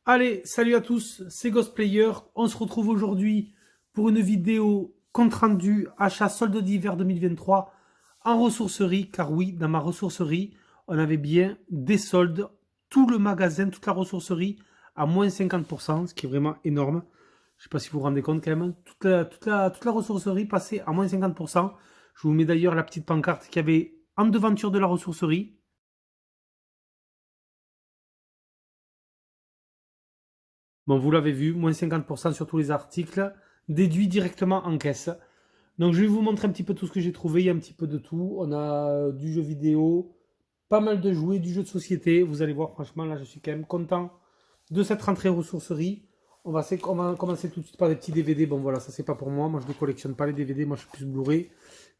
Allez, salut à tous, c'est Ghostplayer. On se retrouve aujourd'hui pour une vidéo compte rendu achat solde d'hiver 2023 en ressourcerie. Car oui, dans ma ressourcerie, on avait bien des soldes, tout le magasin, toute la ressourcerie à moins 50%, ce qui est vraiment énorme. Je ne sais pas si vous vous rendez compte quand même. Toute la ressourcerie passée à moins 50%. Je vous mets d'ailleurs la petite pancarte qu'il y avait en devanture de la ressourcerie. Bon, vous l'avez vu, moins 50% sur tous les articles, déduit directement en caisse. Donc je vais vous montrer un petit peu tout ce que j'ai trouvé, il y a un petit peu de tout. On a du jeu vidéo, pas mal de jouets, du jeu de société. Vous allez voir, franchement, là je suis quand même content de cette rentrée ressourcerie. On va commencer tout de suite par des petits DVD. Bon voilà, ça c'est pas pour moi, moi je ne collectionne pas les DVD, moi je suis plus Blu-ray.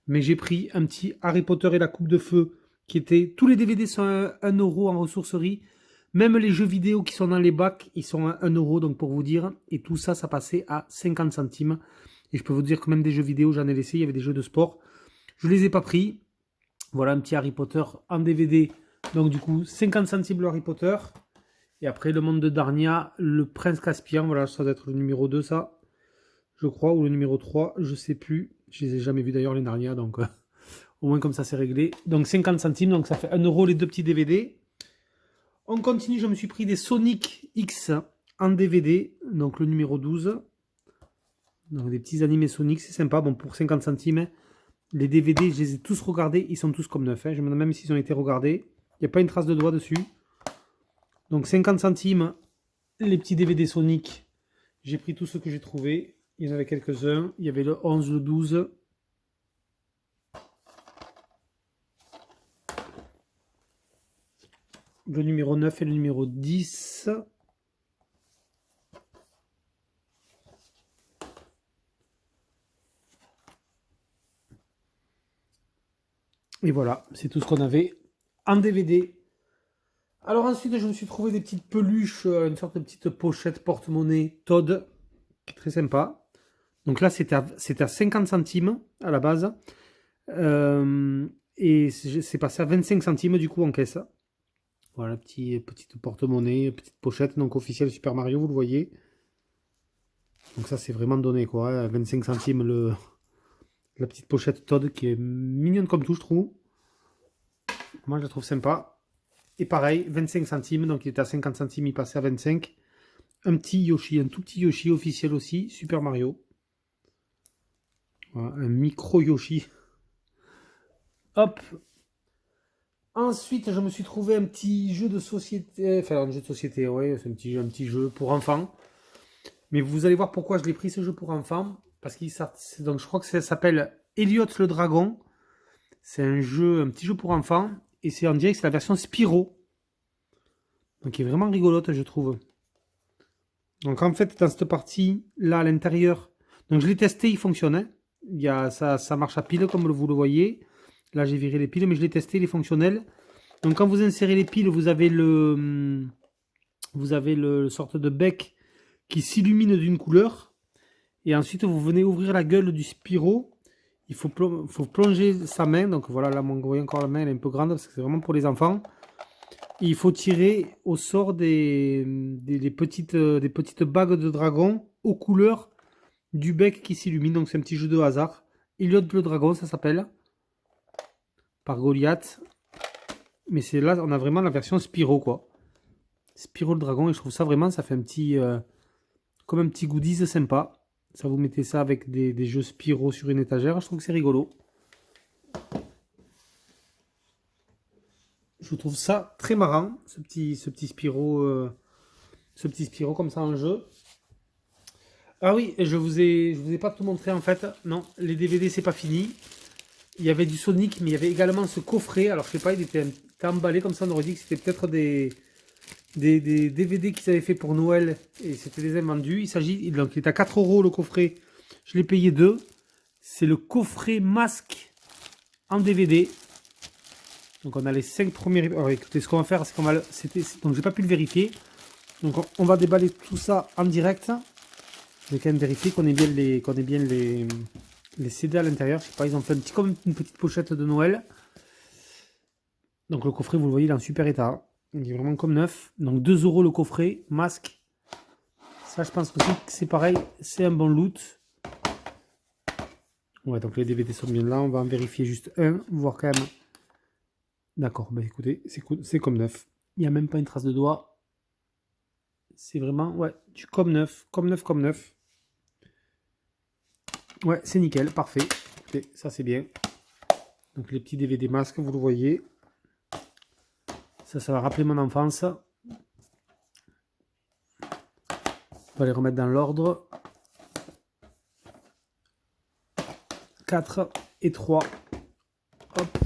Mais j'ai pris un petit Harry Potter et la Coupe de Feu qui était... Tous les DVD sont à 1 euro en ressourcerie. Même les jeux vidéo qui sont dans les bacs, ils sont à 1 euro, donc pour vous dire. Et tout ça, ça passait à 50 centimes. Et je peux vous dire que même des jeux vidéo, j'en ai laissé. Il y avait des jeux de sport. Je ne les ai pas pris. Voilà un petit Harry Potter en DVD. Donc du coup, 50 centimes le Harry Potter. Et après, le monde de Darnia, le Prince Caspian. Voilà, ça doit être le numéro 2, ça. Je crois, ou le numéro 3, je sais plus. Je les ai jamais vus d'ailleurs, les Narnia, donc au moins comme ça, c'est réglé. Donc 50 centimes, donc ça fait 1 euro les deux petits DVD. On continue, je me suis pris des Sonic X en DVD, donc le numéro 12. Donc des petits animés Sonic, c'est sympa. Bon, pour 50 centimes, les DVD, je les ai tous regardés, ils sont tous comme neufs. Je me demande même s'ils ont été regardés. Il n'y a pas une trace de doigt dessus. Donc 50 centimes, les petits DVD Sonic. J'ai pris tous ceux que j'ai trouvés. Il y en avait quelques-uns. Il y avait le 11, le 12. Le numéro 9 et le numéro 10. Et voilà, c'est tout ce qu'on avait en DVD. Alors ensuite, je me suis trouvé des petites peluches, une sorte de petite pochette porte-monnaie Todd, qui est très sympa. Donc là, c'était à 50 centimes à la base. Et c'est passé à 25 centimes du coup en caisse. Voilà, petite porte-monnaie, petite pochette, donc officielle Super Mario, vous le voyez. Donc ça, c'est vraiment donné quoi, hein, 25 centimes la petite pochette Todd qui est mignonne comme tout, je trouve. Moi, je la trouve sympa. Et pareil, 25 centimes, donc il était à 50 centimes, il passait à 25. Un petit Yoshi, un tout petit Yoshi officiel aussi, Super Mario. Voilà, un micro Yoshi. Hop. Ensuite, je me suis trouvé un petit jeu de société. Enfin, un jeu de société, ouais, c'est un petit jeu pour enfants. Mais vous allez voir pourquoi je l'ai pris ce jeu pour enfants. Parce qu'il donc je crois que ça s'appelle Elliot le Dragon. C'est un petit jeu pour enfants. Et c'est en direct, c'est la version Spyro. Donc il est vraiment rigolote, je trouve. Donc en fait, dans cette partie, là, à l'intérieur, donc je l'ai testé, il fonctionne, hein. Ça marche à pile, comme vous le voyez. Là, j'ai viré les piles, mais je l'ai testé, il est fonctionnel. Donc quand vous insérez les piles, vous avez le sorte de bec qui s'illumine d'une couleur. Et ensuite, vous venez ouvrir la gueule du Spyro. Il faut plonger sa main. Donc voilà, là, vous voyez encore la main, elle est un peu grande parce que c'est vraiment pour les enfants. Et il faut tirer au sort des petites bagues de dragon aux couleurs du bec qui s'illumine. Donc c'est un petit jeu de hasard. Elliot le dragon, ça s'appelle. Par Goliath. Mais c'est là, on a vraiment la version Spyro, quoi. Spyro le dragon, et je trouve ça vraiment, ça fait comme un petit goodies sympa. Ça, vous mettez ça avec des jeux Spyro sur une étagère, je trouve que c'est rigolo. Je trouve ça très marrant, ce petit Spyro comme ça en jeu. Ah oui, je vous ai pas tout montré en fait. Non, les DVD c'est pas fini. Il y avait du Sonic, mais il y avait également ce coffret. Alors je sais pas, il était emballé comme ça. On aurait dit que c'était peut-être des DVD qu'ils avaient fait pour Noël et c'était des invendus. Donc il est à 4 euros le coffret. Je l'ai payé 2. C'est le coffret masque en DVD. Donc on a les 5 premiers. Alors écoutez, ce qu'on va faire, c'est qu'on va. Donc j'ai pas pu le vérifier. Donc on va déballer tout ça en direct. Je vais quand même vérifier qu'on ait bien les CD à l'intérieur. Je sais pas, ils ont fait comme une petite pochette de Noël. Donc le coffret, vous le voyez, il est en super état. Il est vraiment comme neuf. Donc 2 euros le coffret, masque. Ça, je pense que c'est pareil, c'est un bon loot. Ouais, donc les DVD sont bien là. On va en vérifier juste un, voir quand même. D'accord, bah écoutez, c'est comme neuf. Il n'y a même pas une trace de doigt. C'est vraiment, ouais, du comme neuf, comme neuf, comme neuf. Ouais, c'est nickel, parfait. Écoutez, ça c'est bien. Donc les petits DVD masques, vous le voyez. Ça va rappeler mon enfance. On va les remettre dans l'ordre. 4 et 3. Hop.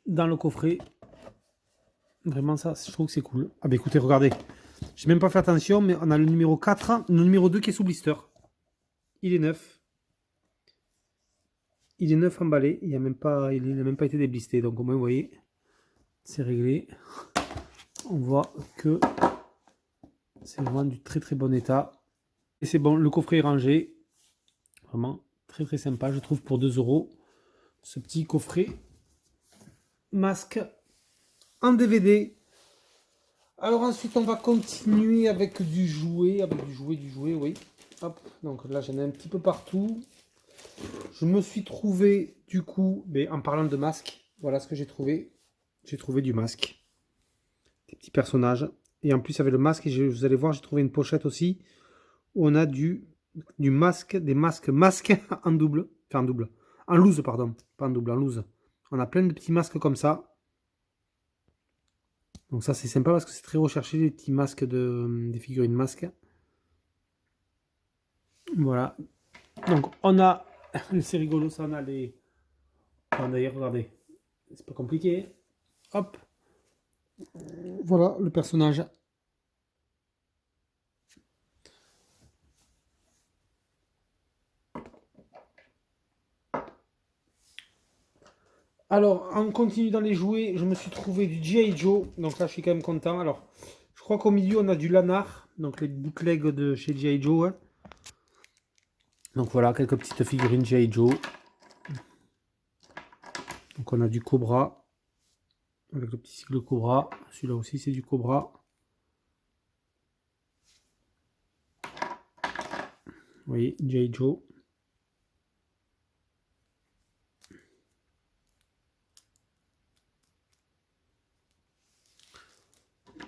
Dans le coffret. Vraiment ça, je trouve que c'est cool. Ah bah écoutez, regardez. J'ai même pas fait attention, mais on a le numéro 4, le numéro 2 qui est sous blister. Il est neuf. Il est neuf emballé. Il n'a même pas été déblisté. Donc au moins, vous voyez, c'est réglé. On voit que c'est vraiment du très très bon état. Et c'est bon, le coffret est rangé. Vraiment très très sympa, je trouve, pour 2 €. Ce petit coffret masque en DVD. Alors ensuite, on va continuer avec du jouet. Oui. Hop, donc là, j'en ai un petit peu partout. Je me suis trouvé, du coup, mais en parlant de masque, voilà ce que j'ai trouvé. J'ai trouvé du masque. Des petits personnages. Et en plus, avec le masque, vous allez voir, j'ai trouvé une pochette aussi. Où on a du masque, des masques en double. Enfin, en double. En loose, pardon. Pas en double, en loose. On a plein de petits masques comme ça. Donc ça, c'est sympa parce que c'est très recherché, les petits masques des figurines masques. Voilà. Donc, on a... C'est rigolo, ça, on a les... Enfin, d'ailleurs, regardez. C'est pas compliqué. Hop. Voilà, le personnage. Alors, on continue dans les jouets. Je me suis trouvé du G.I. Joe. Donc là, je suis quand même content. Alors, je crois qu'au milieu, on a du Lanar. Donc, les bootlegs de chez G.I. Joe. Hein. Donc voilà, quelques petites figurines G.I. Joe. Donc, on a du Cobra. Avec le petit cycle Cobra. Celui-là aussi, c'est du Cobra. Vous voyez, G.I. Joe.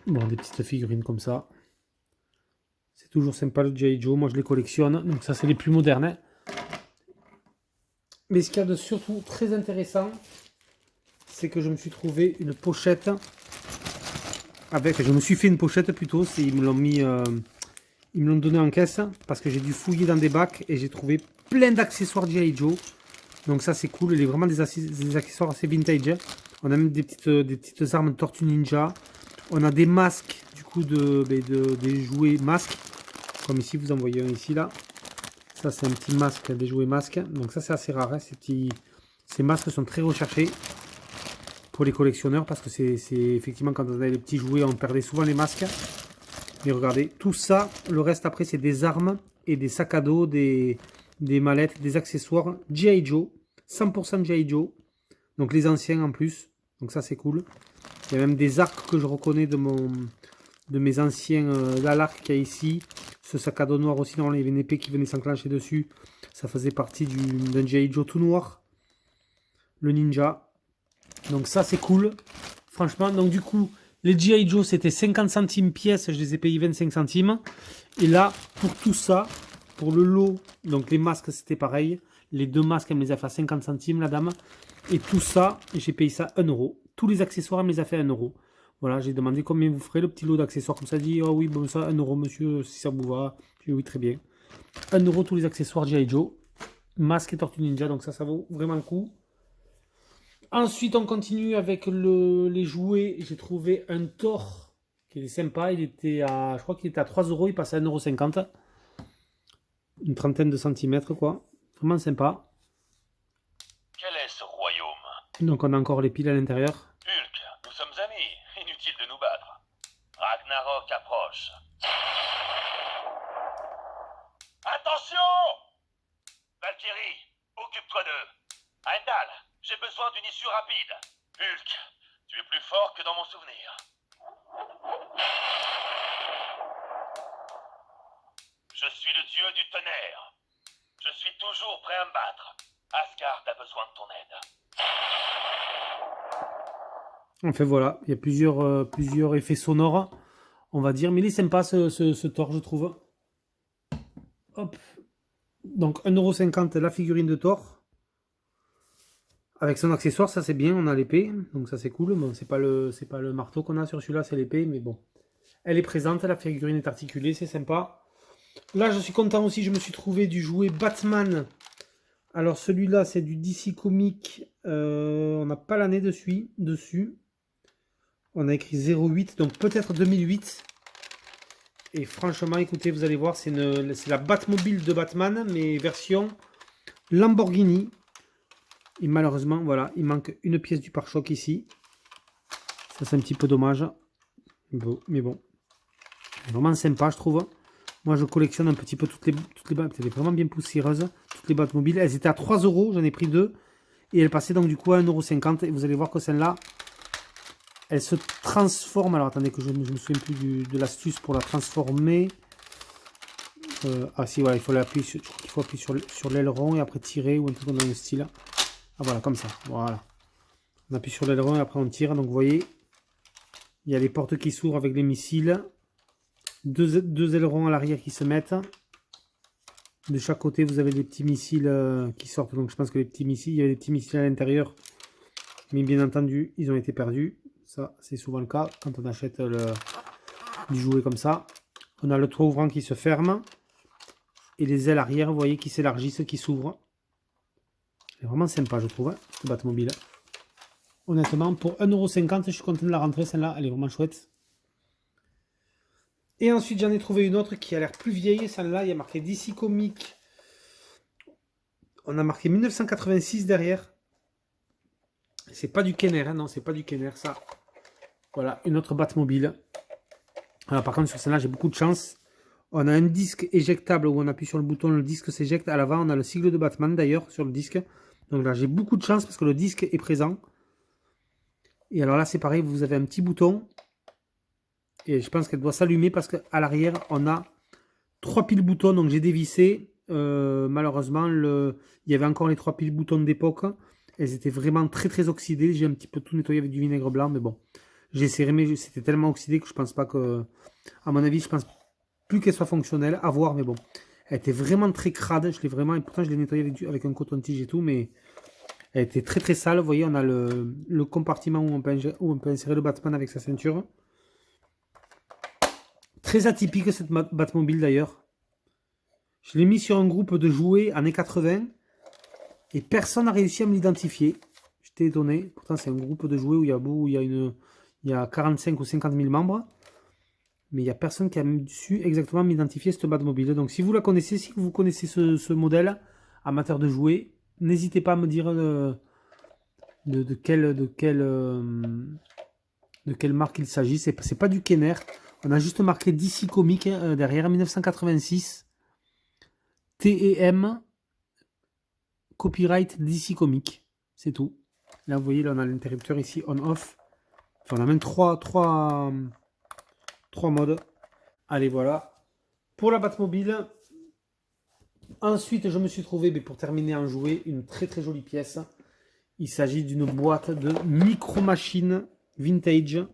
Bon, des petites figurines comme ça. C'est toujours sympa le G.I. Joe. Moi, je les collectionne. Donc ça, c'est les plus modernes. Hein. Mais ce qu'il y a de surtout très intéressant, c'est que je me suis trouvé une pochette. Je me suis fait une pochette plutôt. Ils me l'ont mis... ils me l'ont donné en caisse. Parce que j'ai dû fouiller dans des bacs. Et j'ai trouvé plein d'accessoires G.I. Joe. Donc ça, c'est cool. Il est vraiment des accessoires assez vintage. Hein. On a même des petites armes de Tortue Ninja. On a des masques, du coup, des jouets masques. Comme ici, vous en voyez un ici, là. Ça, c'est un petit masque, des jouets masques. Donc ça, c'est assez rare. Hein, ces masques sont très recherchés pour les collectionneurs. Parce que c'est effectivement, quand on a les petits jouets, on perdait souvent les masques. Mais regardez, tout ça, le reste après, c'est des armes et des sacs à dos, des mallettes, des accessoires. G.I. Joe, 100% G.I. Joe. Donc les anciens en plus. Donc ça, c'est cool. Il y a même des arcs que je reconnais de mes anciens l'arc qu'il y a ici. Ce sac à dos noir aussi, il y avait une épée qui venait s'enclencher dessus. Ça faisait partie d'un G.I. Joe tout noir. Le ninja. Donc ça, c'est cool. Franchement, donc du coup, les G.I. Joe, c'était 50 centimes pièce. Je les ai payés 25 centimes. Et là, pour tout ça, pour le lot, donc les masques, c'était pareil. Les deux masques, elle me les a fait à 50 centimes, la dame. Et tout ça, j'ai payé ça 1 €. Tous les accessoires, elle me les a fait 1 €. Voilà, j'ai demandé combien vous ferez le petit lot d'accessoires. Comme ça, dit, oh oui, bon, ça, 1 € monsieur, si ça vous va. J'ai dit oui, très bien. 1 € tous les accessoires G.I. Joe. Masque et Tortue Ninja, donc ça vaut vraiment le coup. Ensuite, on continue avec les jouets. J'ai trouvé un Thor qui est sympa. Je crois qu'il était à 3 €. Il passait à 1,50 €. Une trentaine de centimètres, quoi. Vraiment sympa. Quel est ce royaume? Donc, on a encore les piles à l'intérieur. Hulk, nous sommes amis. Inutile de nous battre. Ragnarok approche. Attention! Valkyrie, occupe-toi d'eux. Heimdall, j'ai besoin d'une issue rapide. Hulk, tu es plus fort que dans mon souvenir. Je suis le dieu du tonnerre. Je suis toujours prêt à me battre. Asgard a besoin de ton aide. Enfin voilà, il y a plusieurs effets sonores, on va dire. Mais il est sympa ce Thor, je trouve. Hop. Donc 1,50€ la figurine de Thor. Avec son accessoire, ça c'est bien, on a l'épée. Donc ça c'est cool. Bon, c'est pas le marteau qu'on a sur celui-là, c'est l'épée. Mais bon. Elle est présente, la figurine est articulée, c'est sympa. Là, je suis content aussi, je me suis trouvé du jouet Batman. Alors celui-là, c'est du DC Comics. On n'a pas l'année dessus. On a écrit 08, donc peut-être 2008. Et franchement, écoutez, vous allez voir, c'est la Batmobile de Batman, mais version Lamborghini. Et malheureusement, voilà, il manque une pièce du pare-choc ici. Ça, c'est un petit peu dommage. Bon, mais bon. Vraiment sympa, je trouve. Moi, je collectionne un petit peu toutes les Batmobiles. Elle est vraiment bien poussiéreuse. Toutes les Batmobiles. Elles étaient à 3€, j'en ai pris 2. Et elles passaient donc du coup à 1,50€. Et vous allez voir que celle-là, elle se transforme. Alors attendez que je me souviens plus de l'astuce pour la transformer. Ah si, voilà, il faut appuyer sur l'aileron et après tirer ou un truc dans le style. Ah voilà, comme ça. Voilà. On appuie sur l'aileron et après on tire. Donc vous voyez, il y a les portes qui s'ouvrent avec les missiles. Deux ailerons à l'arrière qui se mettent. De chaque côté, vous avez des petits missiles qui sortent. Donc je pense que les petits missiles, il y avait des petits missiles à l'intérieur. Mais bien entendu, ils ont été perdus. Ça, c'est souvent le cas quand on achète du jouet comme ça. On a le toit ouvrant qui se ferme. Et les ailes arrière, vous voyez, qui s'élargissent, qui s'ouvrent. C'est vraiment sympa, je trouve, cette Batmobile. Honnêtement, pour 1,50€, je suis content de la rentrer. Celle-là, elle est vraiment chouette. Et ensuite, j'en ai trouvé une autre qui a l'air plus vieille. Celle-là, il y a marqué DC Comics. On a marqué 1986 derrière. C'est pas du Kenner, hein, non, c'est pas du Kenner, ça. Voilà, une autre Batmobile. Alors, par contre, sur celle-là, j'ai beaucoup de chance. On a un disque éjectable où on appuie sur le bouton, le disque s'éjecte. À l'avant, on a le sigle de Batman d'ailleurs sur le disque. Donc là, j'ai beaucoup de chance parce que le disque est présent. Et alors là, c'est pareil, vous avez un petit bouton. Et je pense qu'elle doit s'allumer parce qu'à l'arrière, on a 3 piles boutons. Donc j'ai dévissé. Malheureusement, il y avait encore les 3 piles boutons d'époque. Elles étaient vraiment très très oxydées. J'ai un petit peu tout nettoyé avec du vinaigre blanc. Mais bon, j'ai serré, mais c'était tellement oxydé que je pense pas que... À mon avis, je pense plus qu'elle soit fonctionnelle. À voir, mais bon. Elle était vraiment très crade. Je l'ai vraiment... Et pourtant, je l'ai nettoyé avec un coton-tige et tout. Mais elle était très très sale. Vous voyez, on a le compartiment où on peut insérer le Batman avec sa ceinture. Très atypique cette Batmobile d'ailleurs. Je l'ai mis sur un groupe de jouets années 80 et personne n'a réussi à me l'identifier. J'étais étonné. Pourtant c'est un groupe de jouets où il y a 45 ou 50 000 membres. Mais il n'y a personne qui a su exactement m'identifier cette Batmobile. Donc si vous la connaissez, si vous connaissez ce modèle amateur de jouets, n'hésitez pas à me dire de quelle marque il s'agit. C'est pas du Kenner. On a juste marqué DC Comics derrière 1986. TEM Copyright DC Comics. C'est tout. Là, vous voyez, là, on a l'interrupteur ici, on-off. Enfin, on a même trois modes. Allez, voilà. Pour la Batmobile. Ensuite, je me suis trouvé, pour terminer en jouet, une très très jolie pièce. Il s'agit d'une boîte de Micro Machines vintage.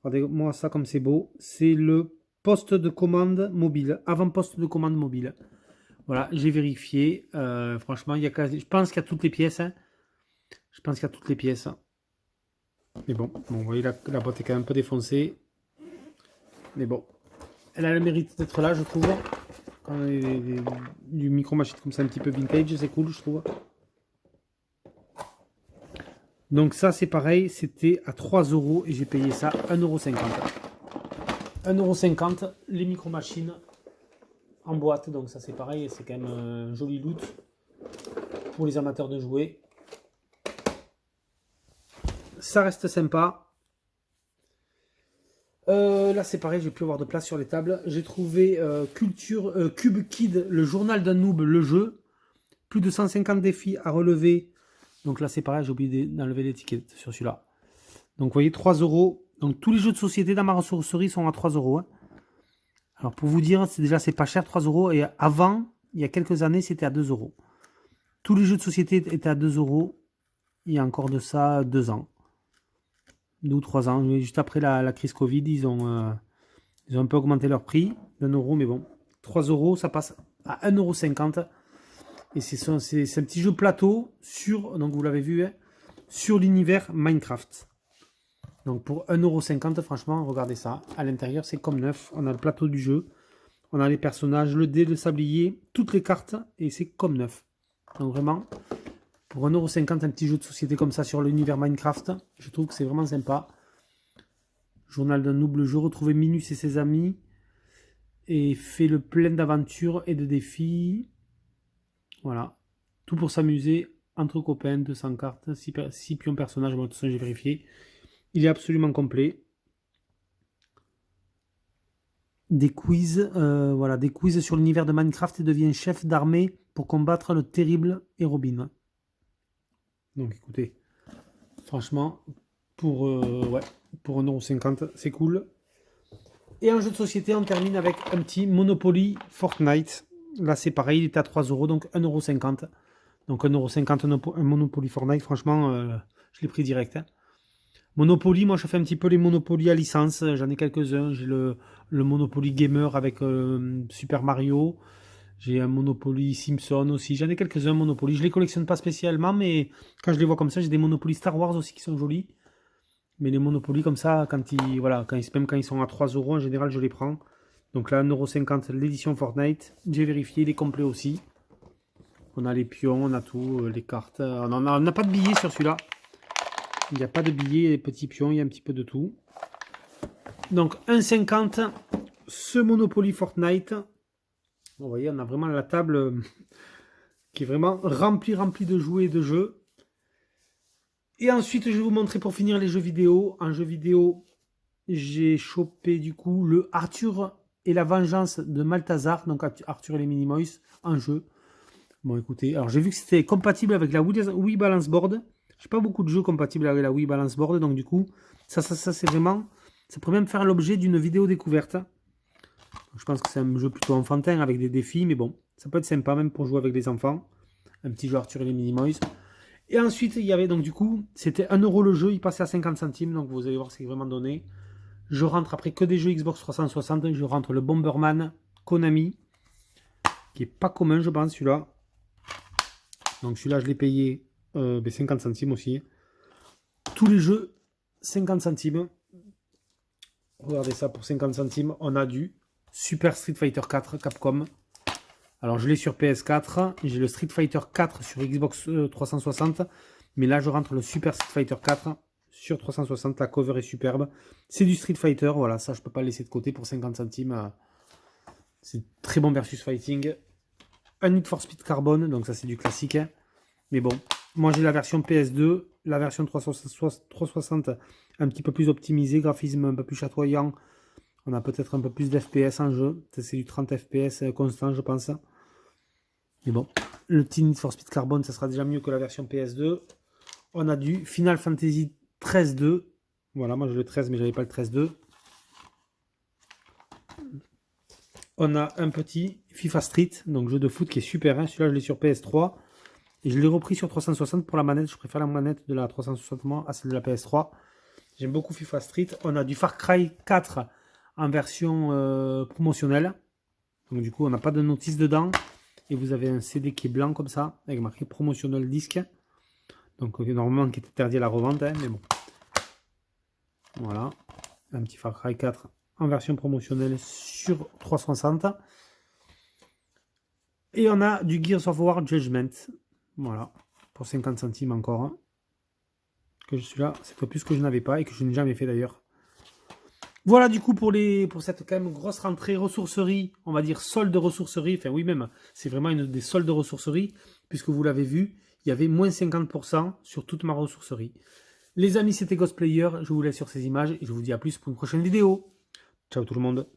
Regardez-moi ça comme c'est beau. C'est le poste de commande mobile. Avant-poste de commande mobile. Voilà, j'ai vérifié. Franchement, je pense qu'il y a toutes les pièces. Hein. Je pense qu'il y a toutes les pièces. Mais bon, vous voyez, la boîte est quand même un peu défoncée. Mais bon, elle a le mérite d'être là, je trouve. Quand on a du micro-machine comme ça, un petit peu vintage, c'est cool, je trouve. Donc ça c'est pareil, c'était à 3€ et j'ai payé ça 1,50€. 1,50€, les micro-machines en boîte, donc ça c'est pareil, c'est quand même un joli loot pour les amateurs de jouets. Ça reste sympa. Là c'est pareil, j'ai pu avoir de place sur les tables. J'ai trouvé Cube Kid, le journal d'un noob, le jeu. Plus de 150 défis à relever. Donc là, c'est pareil, j'ai oublié d'enlever l'étiquette sur celui-là. Donc vous voyez, 3€. Donc tous les jeux de société dans ma ressourcerie sont à 3€. Hein. Alors pour vous dire, c'est pas cher, 3 euros. Et avant, il y a quelques années, c'était à 2 euros. Tous les jeux de société étaient à 2 euros. Il y a encore de ça 2 ans. 2 ou 3 ans. Juste après la crise Covid, ils ont un peu augmenté leur prix d'1 euro. Mais bon, 3 euros, ça passe à 1,50 €. Et c'est un petit jeu plateau sur, donc vous l'avez vu, hein, sur l'univers Minecraft. Donc pour 1,50 €, franchement, regardez ça. À l'intérieur, c'est comme neuf. On a le plateau du jeu. On a les personnages, le dé, le sablier, toutes les cartes. Et c'est comme neuf. Donc vraiment, pour 1,50 €, un petit jeu de société comme ça sur l'univers Minecraft, je trouve que c'est vraiment sympa. Journal d'un double jeu, retrouver Minus et ses amis. Et fait le plein d'aventures et de défis. Voilà. Tout pour s'amuser entre copains, 200 cartes, 6 pions personnages. Bon, de toute façon, j'ai vérifié. Il est absolument complet. Des quiz, voilà, des quiz sur l'univers de Minecraft et devient chef d'armée pour combattre le terrible Robin. Donc écoutez, franchement, pour 1,50 €, c'est cool. Et en jeu de société, on termine avec un petit Monopoly Fortnite. Là, c'est pareil, il est à 3 €, donc 1,50 €. Donc 1,50 € un Monopoly Fortnite, franchement, je l'ai pris direct. Hein. Monopoly, moi je fais un petit peu les Monopoly à licence, j'en ai quelques-uns. J'ai le Monopoly Gamer avec Super Mario. J'ai un Monopoly Simpson aussi. J'en ai quelques-uns Monopoly. Je les collectionne pas spécialement, mais quand je les vois comme ça, j'ai des Monopoly Star Wars aussi qui sont jolis. Mais les Monopoly comme ça, même quand ils sont à 3 € en général, je les prends. Donc là, 1,50 € l'édition Fortnite. J'ai vérifié, il est complet aussi. On a les pions, on a tout, les cartes. On n'a pas de billets sur celui-là. Il n'y a pas de billets, les petits pions, il y a un petit peu de tout. Donc 1,50 €, ce Monopoly Fortnite. Vous voyez, on a vraiment la table qui est vraiment remplie de jouets et de jeux. Et ensuite, je vais vous montrer pour finir les jeux vidéo. En jeu vidéo, j'ai chopé du coup le Arthur et la vengeance de Malthazar. Donc Arthur et les Minimoys en jeu. Bon, écoutez, alors j'ai vu que c'était compatible avec la Wii Balance Board. J'ai pas beaucoup de jeux compatibles avec la Wii Balance Board, donc du coup, ça c'est vraiment... Ça pourrait même faire l'objet d'une vidéo découverte. Donc, je pense que c'est un jeu plutôt enfantin avec des défis, mais bon, ça peut être sympa même pour jouer avec des enfants. Un petit jeu Arthur et les Minimoys. Et ensuite, il y avait donc du coup, c'était 1 € le jeu, il passait à 50 centimes, donc vous allez voir, c'est vraiment donné. Je rentre après que des jeux Xbox 360, je rentre le Bomberman Konami, qui est pas commun, je pense, celui-là. Donc celui-là, je l'ai payé 50 centimes aussi. Tous les jeux, 50 centimes. Regardez ça, pour 50 centimes, on a du Super Street Fighter 4 Capcom. Alors je l'ai sur PS4, j'ai le Street Fighter 4 sur Xbox 360. Mais là, je rentre le Super Street Fighter 4 sur 360. La cover est superbe. C'est du Street Fighter, voilà, ça je peux pas le laisser de côté pour 50 centimes. C'est très bon versus fighting. Un Need for Speed Carbone, donc ça c'est du classique. Hein. Mais bon, moi j'ai la version PS2, la version 360 un petit peu plus optimisée, graphisme un peu plus chatoyant. On a peut-être un peu plus d'FPS en jeu. C'est du 30 FPS constant, je pense. Mais bon, le petit Need for Speed Carbone, ça sera déjà mieux que la version PS2. On a du Final Fantasy 13-2. Voilà, moi j'ai le 13, mais j'avais pas le 13-2. On a un petit FIFA Street, donc jeu de foot qui est super. Hein. Celui-là, je l'ai sur PS3. Et je l'ai repris sur 360 pour la manette. Je préfère la manette de la 360 moi à celle de la PS3. J'aime beaucoup FIFA Street. On a du Far Cry 4 en version promotionnelle. Donc du coup, on n'a pas de notice dedans. Et vous avez un CD qui est blanc comme ça, avec marqué promotionnel disque. Donc normalement qui est interdit à la revente, hein, mais bon. Voilà. Un petit Far Cry 4 en version promotionnelle sur 360. Et on a du Gears of War Judgment. Voilà. Pour 50 centimes encore. Hein. Que je suis là. C'est pas plus que je n'avais pas et que je n'ai jamais fait d'ailleurs. Voilà du coup pour cette quand même grosse rentrée ressourcerie, on va dire solde ressourcerie, enfin oui même, c'est vraiment une des soldes ressourcerie, puisque vous l'avez vu, il y avait moins 50% sur toute ma ressourcerie. Les amis, c'était Ghostplayer, je vous laisse sur ces images et je vous dis à plus pour une prochaine vidéo. Ciao tout le monde.